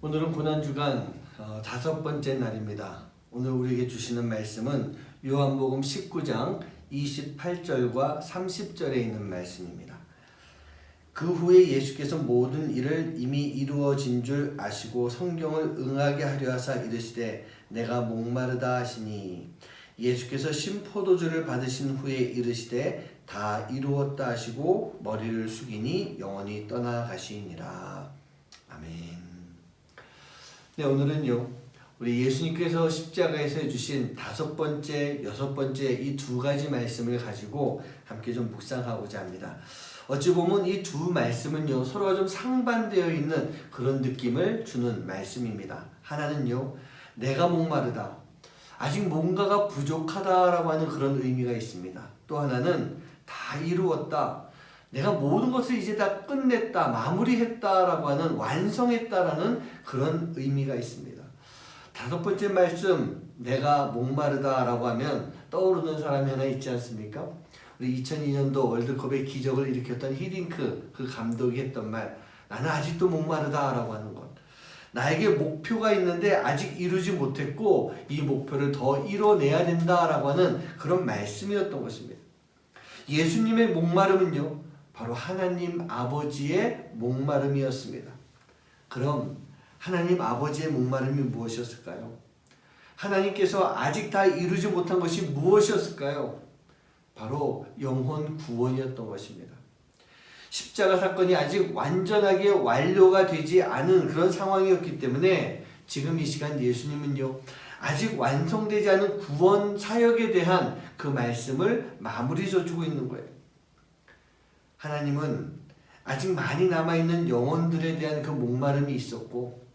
오늘은 고난주간 5번째 날입니다. 오늘 우리에게 주시는 말씀은 요한복음 19장 28절과 30절에 있는 말씀입니다. 그 후에 예수께서 모든 일을 이미 이루어진 줄 아시고 성경을 응하게 하려 하사 이르시되 내가 목마르다 하시니 예수께서 신포도주를 받으신 후에 이르시되 다 이루었다 하시고 머리를 숙이니 영원히 떠나가시니라. 아멘. 네, 오늘은요 우리 예수님께서 십자가에서 해주신 5번째, 6번째 이 두 가지 말씀을 가지고 함께 좀 묵상하고자 합니다. 어찌 보면 이 두 말씀은요 서로가 좀 상반되어 있는 그런 느낌을 주는 말씀입니다. 하나는요 내가 목마르다, 아직 뭔가가 부족하다라고 하는 그런 의미가 있습니다. 또 하나는 다 이루었다, 내가 모든 것을 이제 다 끝냈다, 마무리했다라고 하는, 완성했다라는 그런 의미가 있습니다. 5번째 말씀, 내가 목마르다라고 하면 떠오르는 사람이 하나 있지 않습니까? 우리 2002년도 월드컵의 기적을 일으켰던 히딩크 그 감독이 했던 말, 나는 아직도 목마르다라고 하는 것. 나에게 목표가 있는데 아직 이루지 못했고 이 목표를 더 이뤄내야 된다라고 하는 그런 말씀이었던 것입니다. 예수님의 목마름은요 바로 하나님 아버지의 목마름이었습니다. 그럼 하나님 아버지의 목마름이 무엇이었을까요? 하나님께서 아직 다 이루지 못한 것이 무엇이었을까요? 바로 영혼 구원이었던 것입니다. 십자가 사건이 아직 완전하게 완료가 되지 않은 그런 상황이었기 때문에 지금 이 시간 예수님은요 아직 완성되지 않은 구원 사역에 대한 그 말씀을 마무리 져주고 있는 거예요. 하나님은 아직 많이 남아있는 영혼들에 대한 그 목마름이 있었고,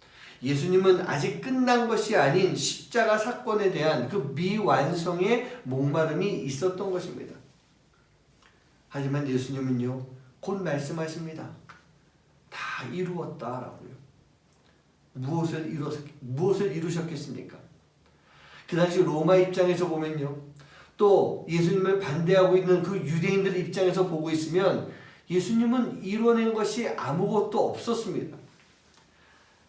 예수님은 아직 끝난 것이 아닌 십자가 사건에 대한 그 미완성의 목마름이 있었던 것입니다. 하지만 예수님은요 곧 말씀하십니다. 다 이루었다라고요. 무엇을 이루셨겠습니까? 그 당시 로마 입장에서 보면요, 또 예수님을 반대하고 있는 그 유대인들 입장에서 보고 있으면 예수님은 이뤄낸 것이 아무것도 없었습니다.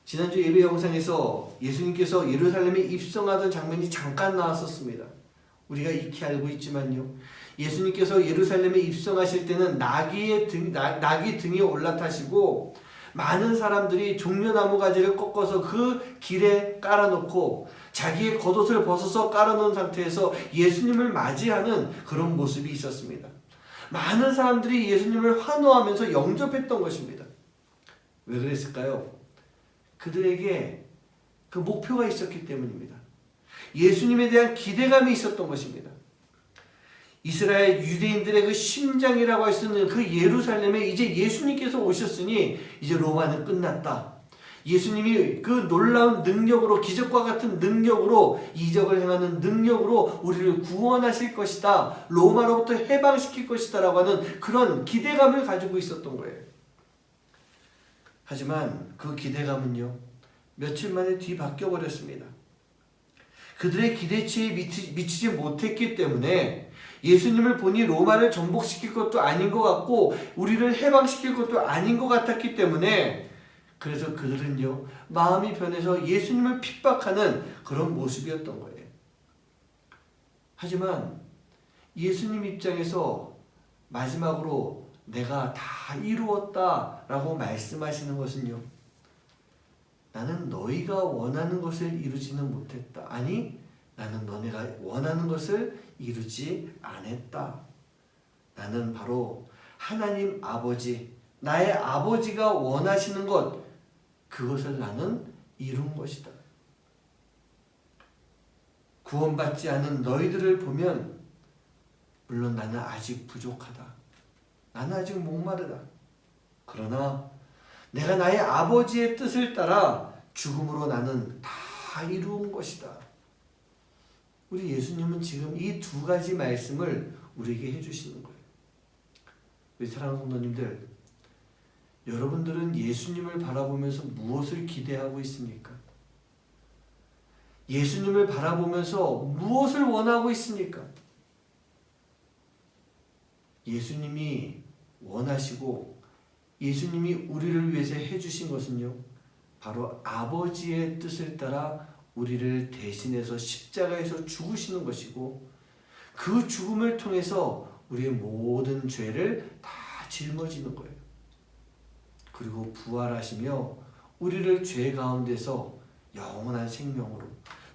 지난주 예배 영상에서 예수님께서 예루살렘에 입성하던 장면이 잠깐 나왔었습니다. 우리가 익히 알고 있지만요, 예수님께서 예루살렘에 입성하실 때는 나귀 등에 올라타시고 많은 사람들이 종려나무 가지를 꺾어서 그 길에 깔아놓고 자기의 겉옷을 벗어서 깔아놓은 상태에서 예수님을 맞이하는 그런 모습이 있었습니다. 많은 사람들이 예수님을 환호하면서 영접했던 것입니다. 왜 그랬을까요? 그들에게 그 목표가 있었기 때문입니다. 예수님에 대한 기대감이 있었던 것입니다. 이스라엘 유대인들의 그 심장이라고 할 수 있는 그 예루살렘에 이제 예수님께서 오셨으니 이제 로마는 끝났다. 예수님이 그 놀라운 능력으로, 기적과 같은 능력으로, 이적을 행하는 능력으로 우리를 구원하실 것이다, 로마로부터 해방시킬 것이다 라고 하는 그런 기대감을 가지고 있었던 거예요. 하지만 그 기대감은요 며칠 만에 뒤바뀌어 버렸습니다. 그들의 기대치에 미치지 못했기 때문에 예수님을 보니 로마를 정복시킬 것도 아닌 것 같고 우리를 해방시킬 것도 아닌 것 같았기 때문에, 그래서 그들은요 마음이 변해서 예수님을 핍박하는 그런 모습이었던 거예요. 하지만 예수님 입장에서 마지막으로 내가 다 이루었다 라고 말씀하시는 것은요, 나는 너희가 원하는 것을 이루지는 못했다. 아니, 나는 너네가 원하는 것을 이루지 않았다. 나는 바로 하나님 아버지, 나의 아버지가 원하시는 것, 그것을 나는 이룬 것이다. 구원받지 않은 너희들을 보면 물론 나는 아직 부족하다. 나는 아직 목마르다. 그러나 내가 나의 아버지의 뜻을 따라 죽음으로 나는 다 이루은 것이다. 우리 예수님은 지금 이 두 가지 말씀을 우리에게 해주시는 거예요. 우리 사랑하는 성도님들, 여러분들은 예수님을 바라보면서 무엇을 기대하고 있습니까? 예수님을 바라보면서 무엇을 원하고 있습니까? 예수님이 원하시고 예수님이 우리를 위해서 해주신 것은요, 바로 아버지의 뜻을 따라 우리를 대신해서 십자가에서 죽으시는 것이고, 그 죽음을 통해서 우리의 모든 죄를 다 짊어지는 거예요. 그리고 부활하시며 우리를 죄 가운데서 영원한 생명으로,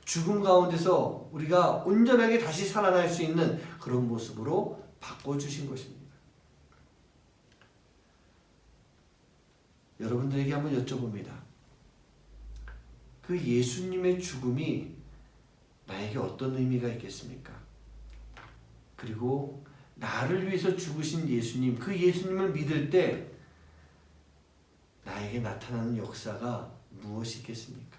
죽음 가운데서 우리가 온전하게 다시 살아날 수 있는 그런 모습으로 바꿔주신 것입니다. 여러분들에게 한번 여쭤봅니다. 그 예수님의 죽음이 나에게 어떤 의미가 있겠습니까? 그리고 나를 위해서 죽으신 예수님, 그 예수님을 믿을 때 나에게 나타나는 역사가 무엇이 있겠습니까?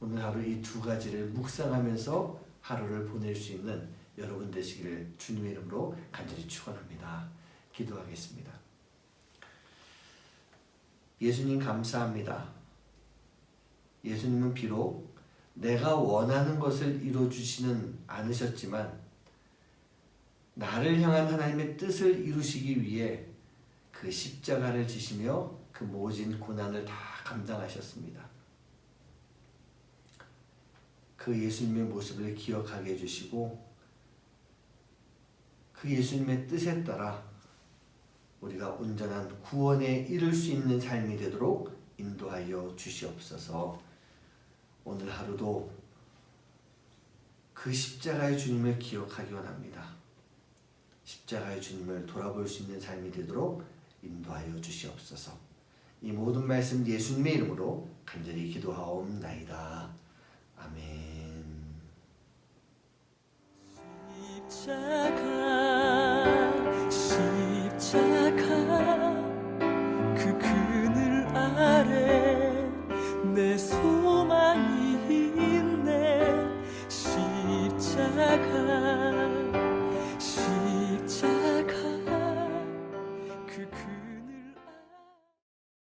오늘 하루 이 두 가지를 묵상하면서 하루를 보낼 수 있는 여러분 되시기를 주님의 이름으로 간절히 축원합니다. 기도하겠습니다. 예수님 감사합니다. 예수님은 비록 내가 원하는 것을 이루어주지는 않으셨지만 나를 향한 하나님의 뜻을 이루시기 위해 그 십자가를 지시며 그 모진 고난을 다 감당하셨습니다. 그 예수님의 모습을 기억하게 해주시고 그 예수님의 뜻에 따라 우리가 온전한 구원에 이를 수 있는 삶이 되도록 인도하여 주시옵소서. 오늘 하루도 그 십자가의 주님을 기억하기 원합니다. 십자가의 주님을 돌아볼 수 있는 삶이 되도록 인도하여 주시옵소서. 이 모든 말씀 예수님의 이름으로 간절히 기도하옵나이다. 아멘.